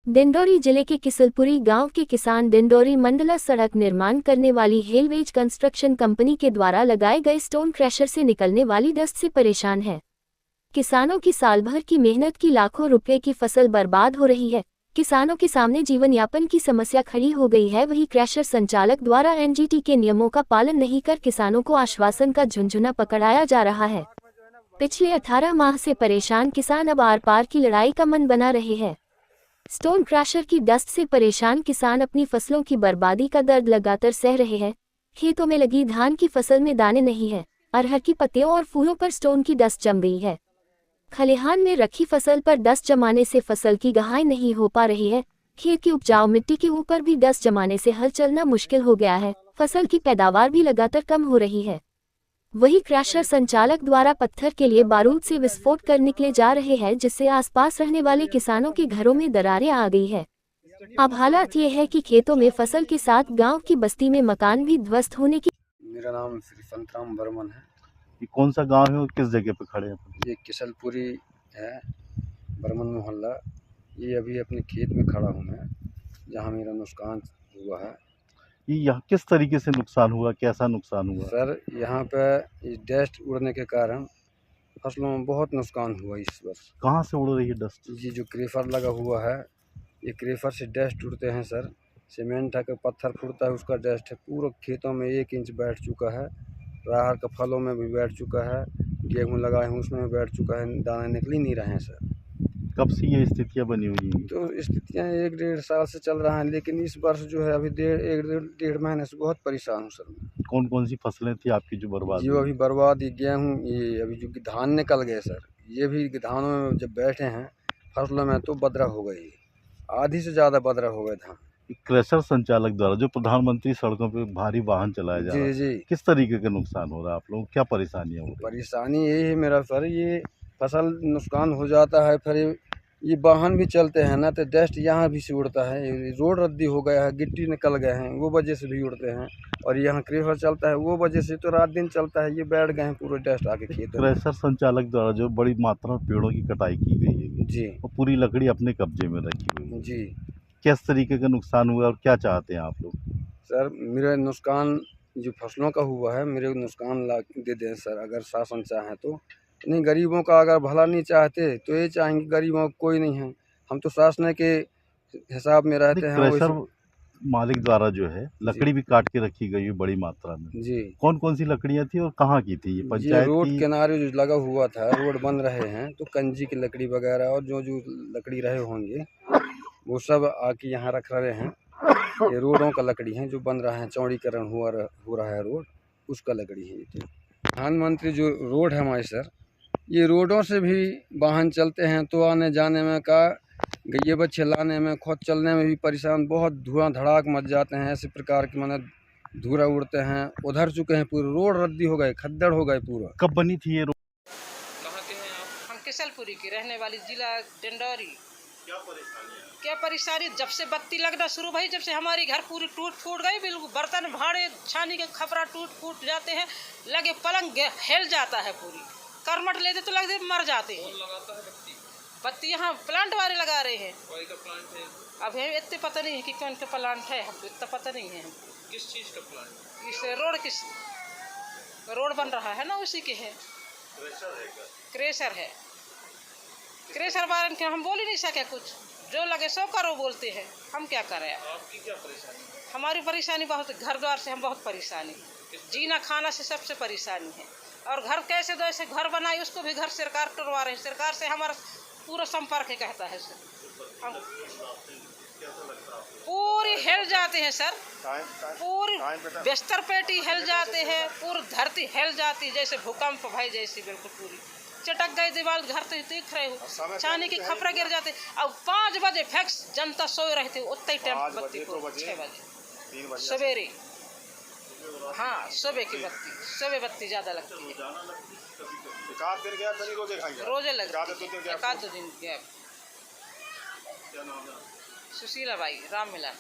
डिंडोरी जिले के किसलपुरी गांव के किसान डिंडोरी मंडला सड़क निर्माण करने वाली हेलवेज कंस्ट्रक्शन कंपनी के द्वारा लगाए गए स्टोन क्रशर से निकलने वाली डस्ट से परेशान है। किसानों की साल भर की मेहनत की लाखों रुपए की फसल बर्बाद हो रही है। किसानों के सामने जीवन यापन की समस्या खड़ी हो गई है। वही क्रशर संचालक द्वारा एनजीटी के नियमों का पालन नहीं कर किसानों को आश्वासन का झुनझुना पकड़ाया जा रहा है। पिछले 18 माह से परेशान किसान अब आर पार की लड़ाई का मन बना रहे हैं। स्टोन क्रशर की डस्ट से परेशान किसान अपनी फसलों की बर्बादी का दर्द लगातार सह रहे हैं। खेतों में लगी धान की फसल में दाने नहीं है। अरहर की पत्तियों और फूलों पर स्टोन की डस्ट जम गई है। खलिहान में रखी फसल पर डस्ट जमाने से फसल की गहाई नहीं हो पा रही है। खेत की उपजाऊ मिट्टी के ऊपर भी डस्ट जमाने से हल चलना मुश्किल हो गया है। फसल की पैदावार भी लगातार कम हो रही है। वही क्रशर संचालक द्वारा पत्थर के लिए बारूद से विस्फोट कर निकले जा रहे हैं, जिससे आसपास रहने वाले किसानों के घरों में दरारें आ गई है। अब हालात ये है कि खेतों में फसल के साथ गांव की बस्ती में मकान भी ध्वस्त होने की। मेरा नाम श्री संतराम बर्मन है। ये कौन सा गांव है और किस जगह पे खड़े हैं? ये किसलपुरी है, बर्मन मोहल्ला। ये अभी अपने खेत में खड़ा हूँ मैं, जहाँ मेरा नुकसान हुआ है। ये यहाँ किस तरीके से नुकसान हुआ, कैसा नुकसान हुआ? सर, यहाँ पे इस डस्ट उड़ने के कारण फसलों में बहुत नुकसान हुआ इस वर्ष। कहाँ से उड़ रही है डस्ट? ये जो क्रेफर लगा हुआ है, ये क्रेफर से डस्ट उड़ते हैं सर। सीमेंट है, पत्थर फूटता है, उसका डस्ट है। पूरे खेतों में 1 इंच बैठ चुका है। राहर के फलों में भी बैठ चुका है। गेहूँ लगाए हैं उसमें भी बैठ चुका है। दाने निकल ही नहीं रहे हैं सर। कब से ये स्थितियाँ बनी हुई हैं? तो स्थितियाँ 1 डेढ़ साल से चल रहा है, लेकिन इस वर्ष जो है अभी डेढ़ महीने से बहुत परेशान हूँ सर। कौन कौन सी फसलें थी आपकी जो बर्बाद जो हुई? अभी बर्बाद, ये गेहूँ, ये अभी जो धान निकल गए सर, ये भी धानों में जब बैठे हैं फसलों में तो बदरा हो गई। आधी से ज़्यादा बदरा हो गए धान। क्रशर संचालक द्वारा जो प्रधानमंत्री सड़कों पे भारी वाहन चलाया जा रहा है, जी। किस तरीके का नुकसान हो रहा है? आप लोगों को क्या परेशानियाँ हो रही? परेशानी यही है मेरा सर, ये फसल नुकसान हो जाता है, फिर ये वाहन भी चलते हैं ना, तो डस्ट यहाँ भी से उड़ता है। ये रोड रद्दी हो गया है, गिट्टी निकल गए हैं, वो वजह से भी उड़ते हैं। और यहाँ क्रेफर चलता है, वो वजह से तो रात दिन चलता है। ये बैठ गए हैं पूरे डस्ट आके खेतों में। क्रशर संचालक द्वारा जो बड़ी मात्रा में पेड़ों की कटाई की गई है जी और पूरी लकड़ी अपने कब्जे में रखी हुई है, जी किस तरीके का नुकसान हुआ और क्या चाहते हैं आप लोग? सर, मेरा नुकसान जो फसलों का हुआ है, मेरे नुकसान ला दे दें सर, अगर शासन चाहें तो। नहीं, गरीबों का अगर भला नहीं चाहते तो ये चाहेंगे, गरीबों का कोई नहीं है। हम तो शासन के हिसाब में रहते हैं। क्रशर मालिक द्वारा जो है लकड़ी भी काट के रखी गई है बड़ी मात्रा में। जी, कौन कौन सी लकड़ियां थी और कहाँ की थी? ये ये पंचायत रोड की? किनारे जो लगा हुआ था, रोड बन रहे हैं, तो कंजी की लकड़ी वगैरह और जो जो लकड़ी रहे होंगे वो सब आके यहाँ रख रहे हैं। ये रोडों का लकड़ी है जो बन रहा है, चौड़ीकरण हो रहा है रोड, उसका लकड़ी है ये। तो प्रधानमंत्री जो रोड है हमारे सर, ये रोडों से भी वाहन चलते हैं तो आने जाने में का, गैये बच्चे लाने में, खुद चलने में भी परेशान। बहुत धुआं धड़ाक मच जाते हैं, ऐसे प्रकार के माने धुआं उड़ते हैं। उधर चुके हैं, पूरे रोड रद्दी हो गए, खद्दड़ हो गए पूरा। कब बनी थी ये रोड? कहाँ के हैं आप? हम किसलपुरी की रहने वाली, जिला डिंडोरी। क्या परेशानी? जब से बत्ती लगना शुरू भई, जब से हमारी घर पूरी टूट फूट गई, बिल्कुल बर्तन भाड़े छानी के खपरा टूट फूट जाते हैं। लगे पलंग हिल जाता है, पूरी करमट लेते तो लगते मर जाते हैं। लगाता है बत्ती? बत्ती यहाँ प्लांट वाले लगा रहे हैं। कोई का प्लांट है? अब है इतने पता नहीं है कि कौन का प्लांट है, हमको इतना पता नहीं है। किस चीज का प्लांट? इस रोड बन रहा है ना, उसी के है। क्रेशर है क्या? क्रेशर है। क्रेशर बारे में हम बोल ही नहीं सके कुछ। जो लगे सो करो बोलते हैं, हम क्या करें। आपकी क्या परेशानी? हमारी परेशानी बहुत, घर द्वार से हम बहुत परेशानी, जीना खाना से सबसे परेशानी है। और घर कैसे दो ऐसे घर बनाए, उसको भी घर सरकार करवा रहे हैं। सरकार से हमारा पूरा संपर्क है, कहता है सर। हम पूरी हिल जाते हैं सर, पूरी बिस्तर पेटी हिल जाते हैं, पूरी धरती हिल जाती है जैसे भूकंप भाई, जैसी बिल्कुल पूरी चटक गई दीवार। घर तो देख रहे हो, छानी की खपरा गिर जाते। अब 5 बजे फिक्स जनता सो रहे थे, उतना ही टाइम बत्ती को 6 बजे सवेरे। हाँ, सुबह की बत्ती, सुबह बत्ती ज़्यादा लगती है। रोजे लगती है, 1 आध 2 दिन गया। सुशीला बाई, राम मिलन।